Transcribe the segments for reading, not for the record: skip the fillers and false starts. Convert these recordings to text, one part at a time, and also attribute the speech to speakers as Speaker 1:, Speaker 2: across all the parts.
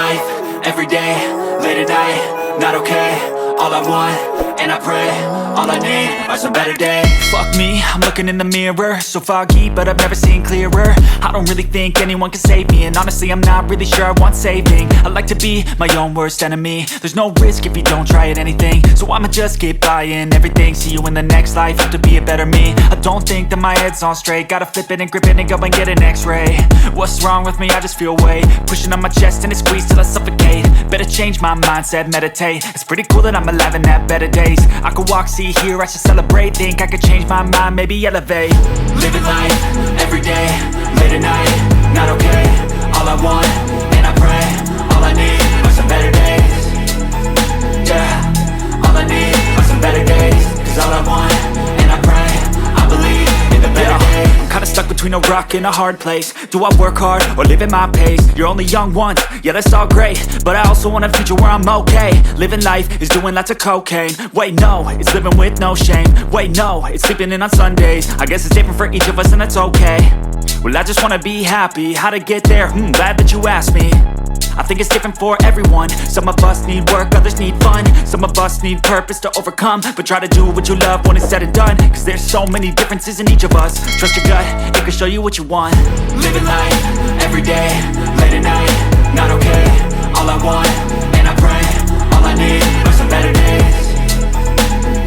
Speaker 1: life, everyday, late at night, not okay. All I want, and I pray, all I need are some better days.
Speaker 2: Fuck me, I'm looking in the mirror, so foggy, but I've never seen clearer. I don't really think anyone can save me, and honestly I'm not really sure I want saving. I like to be my own worst enemy. There's no risk if you don't try at anything, so I'ma just keep buying everything. See you in the next life, have to be a better me. I don't think that my head's on straight, gotta flip it and grip it and go and get an x-ray. What's wrong with me? I just feel weight pushing on my chest and it squeezes till I suffocate. Better change my mindset, meditate. It's pretty cool that I'm alive and have better days. I could walk, see, hear, I should celebrate. Think I could change my mind, maybe elevate.
Speaker 1: Living life, everyday, late at night, not okay. All I want, and I pray, all I need are some better days. Yeah, all I need are some better days. Cause all I want, and I pray, I believe in the better days.
Speaker 2: I'm kinda stuck between a rock and a hard place. Do I work hard or live at my pace? You're only young once, yeah that's all great, but I also want a future where I'm okay. Living life is doing lots of cocaine. Wait no, it's living with no shame. Wait no, it's sleeping in on Sundays. I guess it's different for each of us and that's okay. Well I just wanna be happy, how to get there? Glad that you asked me. I think it's different for everyone. Some of us need work, others need fun. Some of us need purpose to overcome. But try to do what you love when it's said and done. Cause there's so many differences in each of us. Trust your gut, it can show you what you want.
Speaker 1: Living life, everyday, late at night, not okay. All I want, and I pray, all I need are some better days.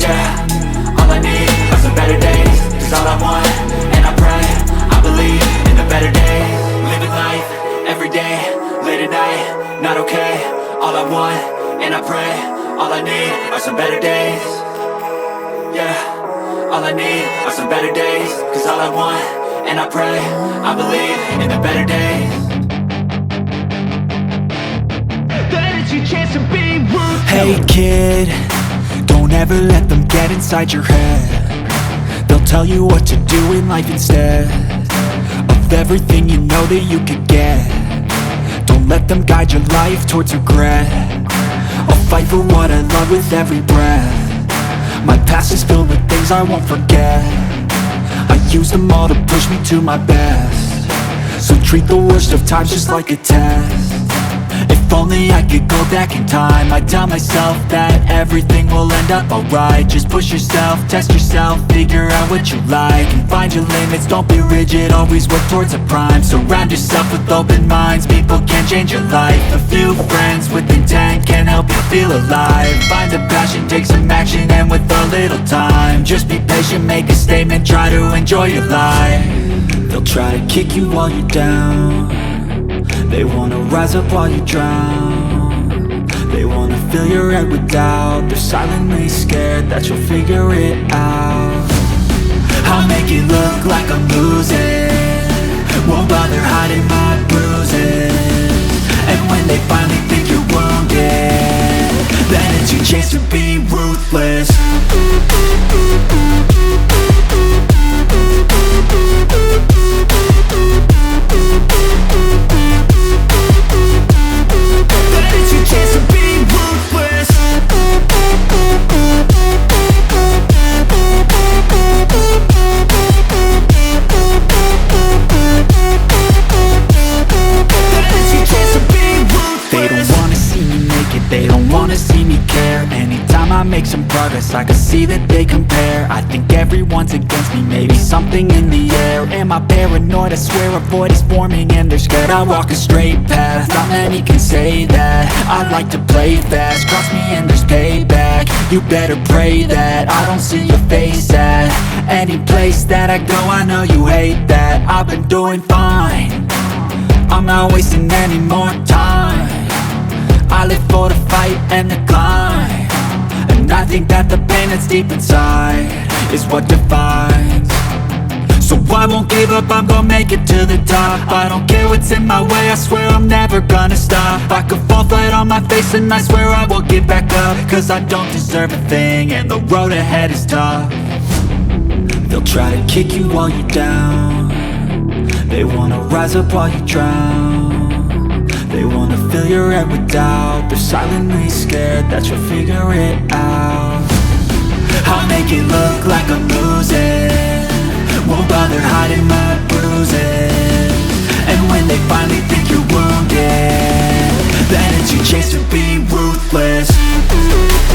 Speaker 1: Yeah, all I need are some better days. Cause all I want, and I pray, I believe in the better days. Living life, everyday, late at night, not okay. All I want, and I pray, all I need are some better days. Yeah, all I need are some better days. Cause all I want, and I pray, I believe in the better days. That it's your chance to be ruthless.
Speaker 2: Hey kid, don't ever let them get inside your head. They'll tell you what to do in life instead of everything you know that you could get. Don't let them guide your life towards regret. I'll fight for what I love with every breath. My past is filled with things I won't forget. I use them all to push me to my best. So treat the worst of times just like a test. If only I could go back in time, I'd tell myself that everything will end up alright. Just push yourself, test yourself, figure out what you like, and find your limits, don't be rigid, always work towards a prime. Surround yourself with open minds, people can change your life. A few friends with intent can help you feel alive. Find a passion, take some action, and with a little time, just be patient, make a statement, try to enjoy your life. They'll try to kick you while you're down. They wanna rise up while you drown. They wanna fill your head with doubt. They're silently scared that you'll figure it out. I'll make it look like I'm losing, won't bother hiding my bruises. And when they finally think you're wounded, then it's your chance to be ruthless. Make some progress, I can see that they compare. I think everyone's against me, maybe something in the air. Am I paranoid? I swear a void is forming and they're scared. I walk a straight path, not many can say that. I like to play fast, cross me and there's payback. You better pray that I don't see your face at any place that I go. I know you hate that. I've been doing fine, I'm not wasting any more time. I live for the fight and the climb. And I think that the pain that's deep inside is what defines. So I won't give up, I'm gonna make it to the top. I don't care what's in my way, I swear I'm never gonna stop. I could fall flat on my face and I swear I will get back up. Cause I don't deserve a thing and the road ahead is tough. They'll try to kick you while you're down. They wanna rise up while you drown. They wanna fill your head with doubt. They're silently scared that you'll figure it out. I'll make it look like I'm losing, won't bother hiding my bruises. And when they finally think you're wounded, then ways to be ruthless.